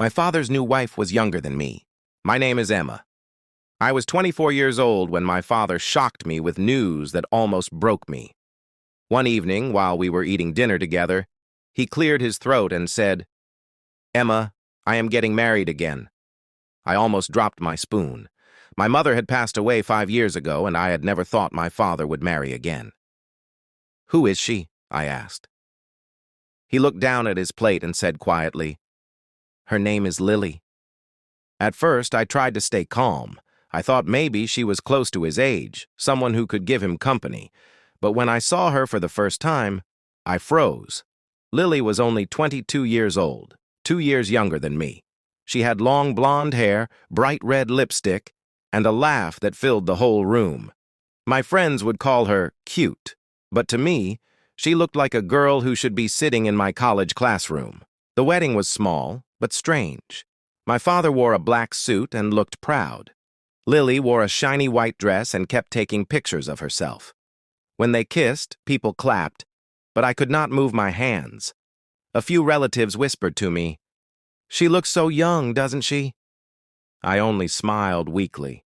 My father's new wife was younger than me. My name is Emma. I was 24 years old when my father shocked me with news that almost broke me. One evening, while we were eating dinner together, he cleared his throat and said, "Emma, I am getting married again." I almost dropped my spoon. My mother had passed away 5 years ago, and I had never thought my father would marry again. "Who is she?" I asked. He looked down at his plate and said quietly, "Her name is Lily." At first, I tried to stay calm. I thought maybe she was close to his age, someone who could give him company. But when I saw her for the first time, I froze. Lily was only 22 years old, 2 years younger than me. She had long blonde hair, bright red lipstick, and a laugh that filled the whole room. My friends would call her cute, but to me, she looked like a girl who should be sitting in my college classroom. The wedding was small, but strange. My father wore a black suit and looked proud. Lily wore a shiny white dress and kept taking pictures of herself. When they kissed, people clapped, but I could not move my hands. A few relatives whispered to me, "She looks so young, doesn't she?" I only smiled weakly.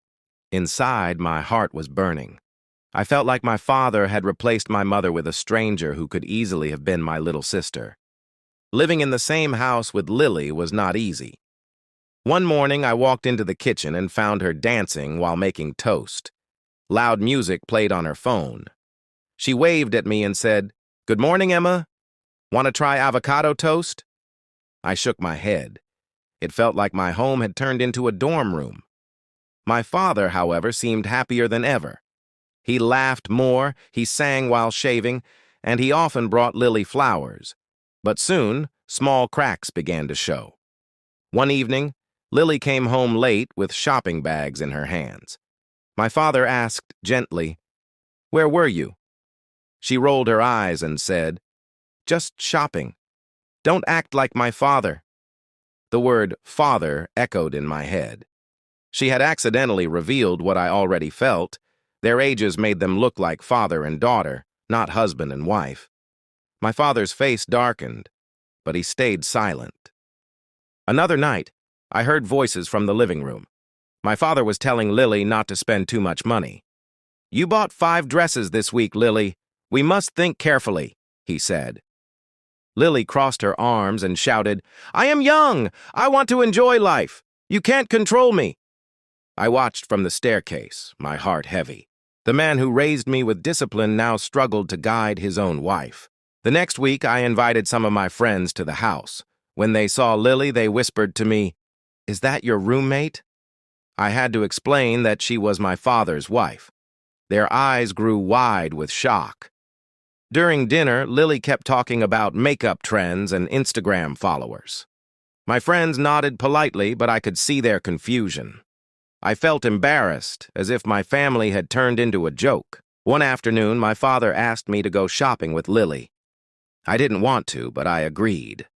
Inside, my heart was burning. I felt like my father had replaced my mother with a stranger who could easily have been my little sister. Living in the same house with Lily was not easy. One morning, I walked into the kitchen and found her dancing while making toast. Loud music played on her phone. She waved at me and said, "Good morning, Emma. Want to try avocado toast?" I shook my head. It felt like my home had turned into a dorm room. My father, however, seemed happier than ever. He laughed more, he sang while shaving, and he often brought Lily flowers. But soon, small cracks began to show. One evening, Lily came home late with shopping bags in her hands. My father asked gently, "Where were you?" She rolled her eyes and said, "Just shopping. Don't act like my father." The word father echoed in my head. She had accidentally revealed what I already felt. Their ages made them look like father and daughter, not husband and wife. My father's face darkened, but he stayed silent. Another night, I heard voices from the living room. My father was telling Lily not to spend too much money. "You bought 5 dresses this week, Lily. We must think carefully," he said. Lily crossed her arms and shouted, "I am young! I want to enjoy life! You can't control me!" I watched from the staircase, my heart heavy. The man who raised me with discipline now struggled to guide his own wife. The next week, I invited some of my friends to the house. When they saw Lily, they whispered to me, "Is that your roommate?" I had to explain that she was my father's wife. Their eyes grew wide with shock. During dinner, Lily kept talking about makeup trends and Instagram followers. My friends nodded politely, but I could see their confusion. I felt embarrassed, as if my family had turned into a joke. One afternoon, my father asked me to go shopping with Lily. I didn't want to, but I agreed.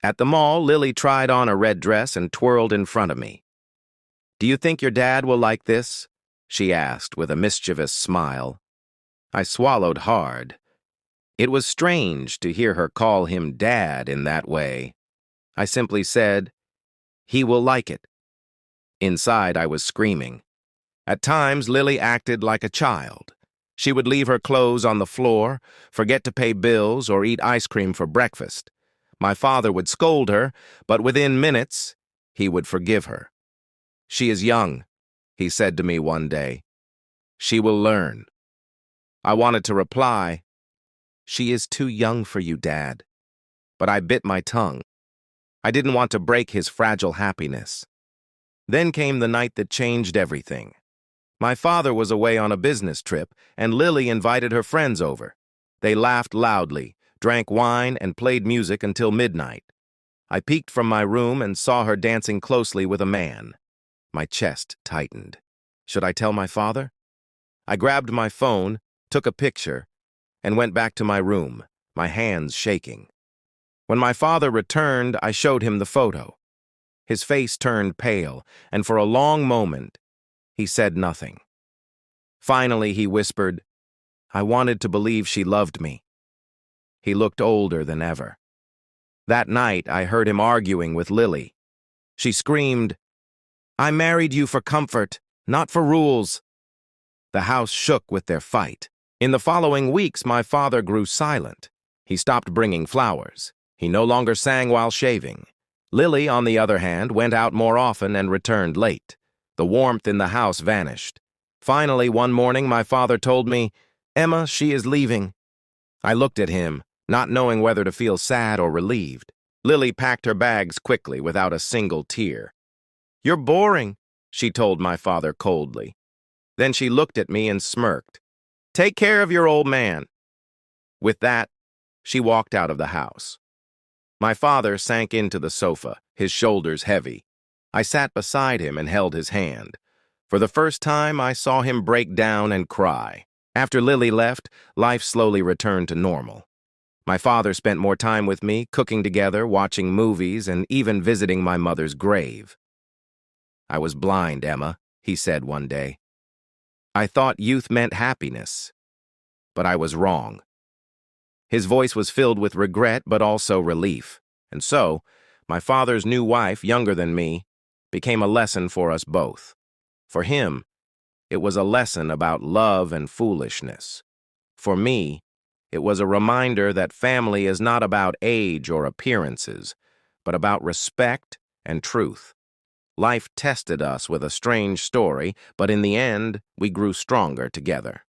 At the mall, Lily tried on a red dress and twirled in front of me. "Do you think your dad will like this?" she asked with a mischievous smile. I swallowed hard. It was strange to hear her call him Dad in that way. I simply said, "He will like it." Inside, I was screaming. At times, Lily acted like a child. She would leave her clothes on the floor, forget to pay bills, or eat ice cream for breakfast. My father would scold her, but within minutes, he would forgive her. "She is young," he said to me one day. "She will learn." I wanted to reply, "She is too young for you, Dad." But I bit my tongue. I didn't want to break his fragile happiness. Then came the night that changed everything. My father was away on a business trip, and Lily invited her friends over. They laughed loudly, drank wine, and played music until midnight. I peeked from my room and saw her dancing closely with a man. My chest tightened. Should I tell my father? I grabbed my phone, took a picture, and went back to my room, my hands shaking. When my father returned, I showed him the photo. His face turned pale, and for a long moment, he said nothing. Finally, he whispered, "I wanted to believe she loved me." He looked older than ever. That night, I heard him arguing with Lily. She screamed, "I married you for comfort, not for rules." The house shook with their fight. In the following weeks, my father grew silent. He stopped bringing flowers. He no longer sang while shaving. Lily, on the other hand, went out more often and returned late. The warmth in the house vanished. Finally, one morning, my father told me, "Emma, she is leaving." I looked at him, not knowing whether to feel sad or relieved. Lily packed her bags quickly without a single tear. "You're boring," she told my father coldly. Then she looked at me and smirked. "Take care of your old man." With that, she walked out of the house. My father sank into the sofa, his shoulders heavy. I sat beside him and held his hand. For the first time, I saw him break down and cry. After Lily left, life slowly returned to normal. My father spent more time with me, cooking together, watching movies, and even visiting my mother's grave. "I was blind, Emma," he said one day. "I thought youth meant happiness, but I was wrong." His voice was filled with regret but also relief. And so, my father's new wife, younger than me, became a lesson for us both. For him, it was a lesson about love and foolishness. For me, it was a reminder that family is not about age or appearances, but about respect and truth. Life tested us with a strange story, but in the end, we grew stronger together.